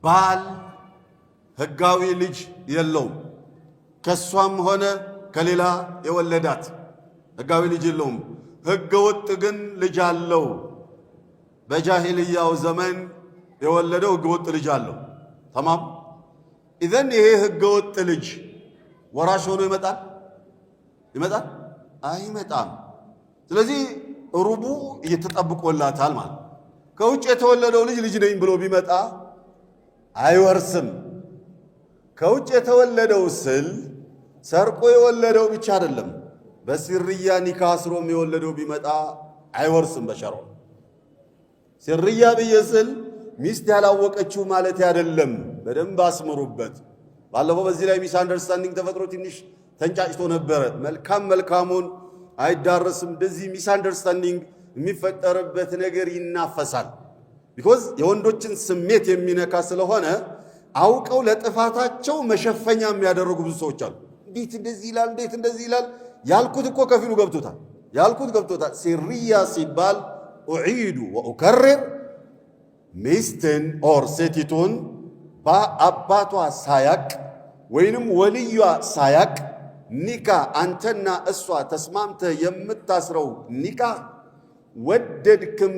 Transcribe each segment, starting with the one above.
ባል ህጋዊ ልጅ የለውም። ከሷም ሆነ ከሌላ የወለዳት ህጋዊ ልጅ የለውም። ህገ ወጥ ግን ልጅ አለው። በጃሂልያው ዘመን የወለደው ህገ ወጥ ልጅ አለው። ተማም ኢዘን ይሄ ህገ ወጥ ልጅ ወራሽ ሆኖ ይመጣል? አይመጣም። ስለዚህ ሩቡ እየተጠብቆላታል ማለት። ከውጭ የተወለደው ልጅ ነኝ ብሎ ቢመጣ አይወርስም። ከውጭ የተወለደው ስል ሰርቆ የወለደው ብቻ አይደለም፣ በሲርያ ኒካ አስሮም የወለደው ቢመጣ አይወርስም በሸርዑ። ሲርያ ብዬ ስል ሚስት ያላወቀችው ማለት አይደለም። በደንብ አስምሩበት። ባለፈው በዚህ ላይ ሚስ አንደርስታንዲንግ ተፈጥሮ ትንሽ ተንጫጭቶ ነበረ። መልካሙን አይዳረስም። እንደዚህ ሚስ አንደርስታንዲንግ የሚፈጠርበት ነገር ይናፈሳል። ቢኮዝ የወንዶችን ስሜት የሚነካ ስለሆነ አውቀው ለጥፋታቸው መሸፈኛ የሚያደርጉ ብዙ ሰዎች አሉ። እንዴት እንደዚህ ይላል ያልኩት እኮ ከፊሉ ገብቶታል። ሲርያ ሲባል ኡዒዱ ወኡከርር ሚስትን ኦር ሴቲቱን በአባቷ ሳያቅ ወይንም ወልዩ ሳያቅ ኒካ አንተና እሷ ተስማምተ የምታስረው ኒካ ወደድኩም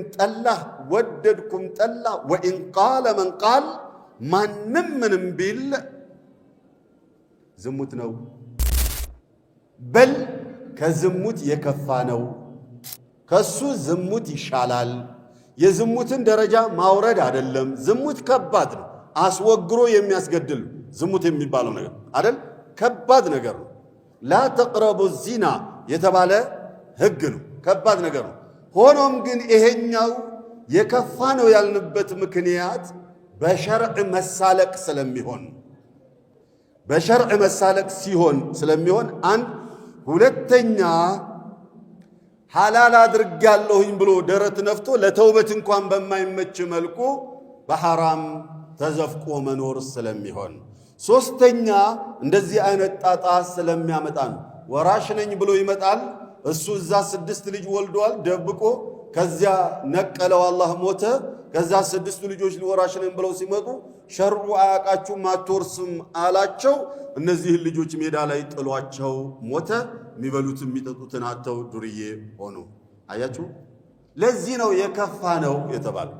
ጠላ ወኢን ቃለ መን ቃል ማንም ምንም ቢል ዝሙት ነው። በል ከዝሙት የከፋ ነው። ከሱ ዝሙት ይሻላል። የዝሙትን ደረጃ ማውረድ አይደለም። ዝሙት ከባድ ነው። አስወግሮ የሚያስገድል ዝሙት የሚባለው ነገር አይደል? ከባድ ነገር ነው። ላ ተቅረቡ ዚና የተባለ ህግ ነው። ከባድ ነገር ነው። ሆኖም ግን ይሄኛው የከፋ ነው ያልንበት ምክንያት በሸርዕ መሳለቅ ስለሚሆን አንድ ሁለተኛ ሐላል አድርጋለሁኝ ብሎ ደረት ነፍቶ ለተውበት እንኳን በማይመች መልኩ በሐራም ተዘፍቆ መኖር ስለሚሆን፣ ሶስተኛ እንደዚህ አይነት ጣጣ ስለሚያመጣ ነው። ወራሽ ነኝ ብሎ ይመጣል። እሱ እዛ 6 ልጅ ወልዷል ደብቆ። ከዚያ ነቀለው፣ አላህ ሞተ። ከዛ 6 ልጆች ወራሽ ነኝ ብለው ሲመጡ ሸርዑ አያቃችሁም አትወርስም አላቸው። እነዚህን ልጆች ሜዳ ላይ ጥሏቸው ሞተ። የሚበሉትን የሚጠጡትን አተው ዱርዬ ሆኑ። አያችሁ፣ ለዚህ ነው የከፋ ነው የተባለው።